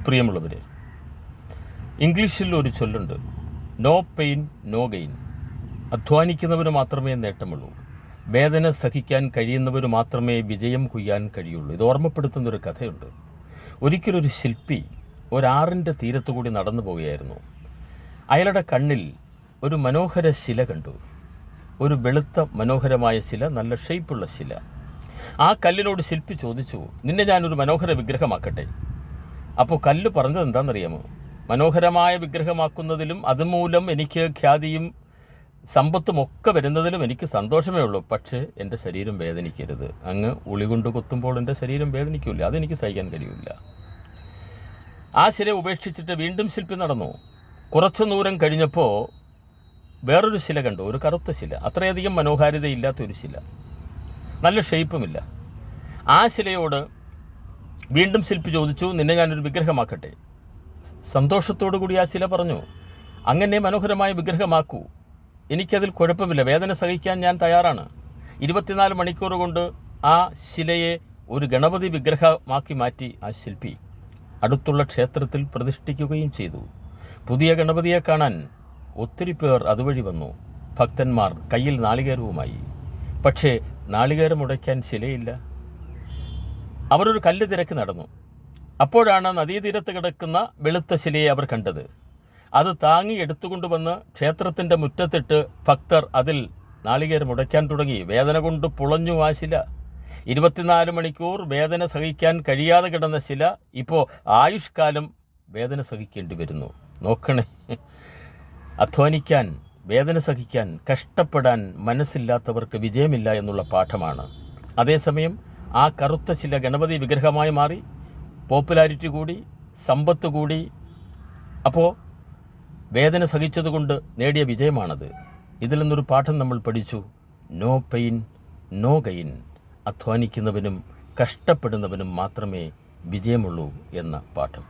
പ്രിയമുള്ളവരെ, ഇംഗ്ലീഷിൽ ഒരു ചൊല്ലുണ്ട്, നോ പെയിൻ നോ ഗെയിൻ. അധ്വാനിക്കുന്നവന് മാത്രമേ നേട്ടമുള്ളൂ, വേദന സഹിക്കാൻ കഴിയുന്നവന് മാത്രമേ വിജയം കൊയ്യാൻ കഴിയുള്ളൂ. ഇത് ഓർമ്മപ്പെടുത്തുന്നൊരു കഥയുണ്ട്. ഒരിക്കലൊരു ശില്പി ഒരാറിൻ്റെ തീരത്തുകൂടി നടന്നു പോവുകയായിരുന്നു. അയാളുടെ കണ്ണിൽ ഒരു മനോഹര ശില കണ്ടു. ഒരു വെളുത്ത മനോഹരമായ ശില, നല്ല ഷേപ്പുള്ള ശില. ആ കല്ലിനോട് ശില്പി ചോദിച്ചു, നിന്നെ ഞാനൊരു മനോഹര വിഗ്രഹമാക്കട്ടെ? അപ്പോൾ കല്ല് പറഞ്ഞത് എന്താണെന്നറിയാമോ? മനോഹരമായ വിഗ്രഹമാക്കുന്നതിലും അതുമൂലം എനിക്ക് ഖ്യാതിയും സമ്പത്തും ഒക്കെ വരുന്നതിലും എനിക്ക് സന്തോഷമേ ഉള്ളൂ. പക്ഷേ എൻ്റെ ശരീരം വേദനിക്കരുത്. അങ്ങ് ഉളി കൊണ്ട് കുത്തുമ്പോൾ എൻ്റെ ശരീരം വേദനിക്കില്ല, അതെനിക്ക് സഹിക്കാൻ കഴിയില്ല. ആ ശില ഉപേക്ഷിച്ചിട്ട് വീണ്ടും ശില്പി നടന്നു. കുറച്ചു ദൂരം കഴിഞ്ഞപ്പോൾ വേറൊരു ശില കണ്ടു, ഒരു കറുത്ത ശില. അത്രയധികം മനോഹാരിതയില്ലാത്തൊരു ശില, നല്ല ഷേപ്പുമില്ല. ആ ശിലയോട് വീണ്ടും ശില്പി ചോദിച്ചു, നിന്നെ ഞാനൊരു വിഗ്രഹമാക്കട്ടെ? സന്തോഷത്തോടു കൂടി ആ ശില പറഞ്ഞു, അങ്ങനെ മനോഹരമായ വിഗ്രഹമാക്കൂ, എനിക്കതിൽ കുഴപ്പമില്ല, വേദന സഹിക്കാൻ ഞാൻ തയ്യാറാണ്. 24 മണിക്കൂർ കൊണ്ട് ആ ശിലയെ ഒരു ഗണപതി വിഗ്രഹമാക്കി മാറ്റി ആ ശില്പി അടുത്തുള്ള ക്ഷേത്രത്തിൽ പ്രതിഷ്ഠിക്കുകയും ചെയ്തു. പുതിയ ഗണപതിയെ കാണാൻ ഒത്തിരി പേർ അതുവഴി വന്നു, ഭക്തന്മാർ കയ്യിൽ നാളികേരവുമായി. പക്ഷേ നാളികേരം ഉടയ്ക്കാൻ ശിലയില്ല. അവരൊരു കല്ല് തിരക്കി നടന്നു. അപ്പോഴാണ് നദീതീരത്ത് കിടക്കുന്ന വെളുത്ത ശിലയെ അവർ കണ്ടത്. അത് താങ്ങി എടുത്തുകൊണ്ടുവന്ന് ക്ഷേത്രത്തിൻ്റെ മുറ്റത്തിട്ട് ഭക്തർ അതിൽ നാളികേരം ഉടയ്ക്കാൻ തുടങ്ങി. വേദന കൊണ്ട് പുളഞ്ഞു ആ ശില. 24 മണിക്കൂർ വേദന സഹിക്കാൻ കഴിയാതെ കിടന്ന ശില ഇപ്പോൾ ആയുഷ്കാലം വേദന സഹിക്കേണ്ടി വരുന്നു. നോക്കണേ, അധ്വാനിക്കാൻ, വേദന സഹിക്കാൻ, കഷ്ടപ്പെടാൻ മനസ്സില്ലാത്തവർക്ക് വിജയമില്ല എന്നുള്ള പാഠമാണ്. അതേസമയം ആ കറുത്ത ശില ഗണപതി വിഗ്രഹമായി മാറി, പോപ്പുലാരിറ്റി കൂടി, സമ്പത്ത് കൂടി. അപ്പോൾ വേദന സഹിച്ചതുകൊണ്ട് നേടിയ വിജയമാണത്. ഇതിൽ നിന്നൊരു പാഠം നമ്മൾ പഠിച്ചു, നോ പെയിൻ നോ ഗെയിൻ. അധ്വാനിക്കുന്നവനും കഷ്ടപ്പെടുന്നവനും മാത്രമേ വിജയമുള്ളൂ എന്ന പാഠം.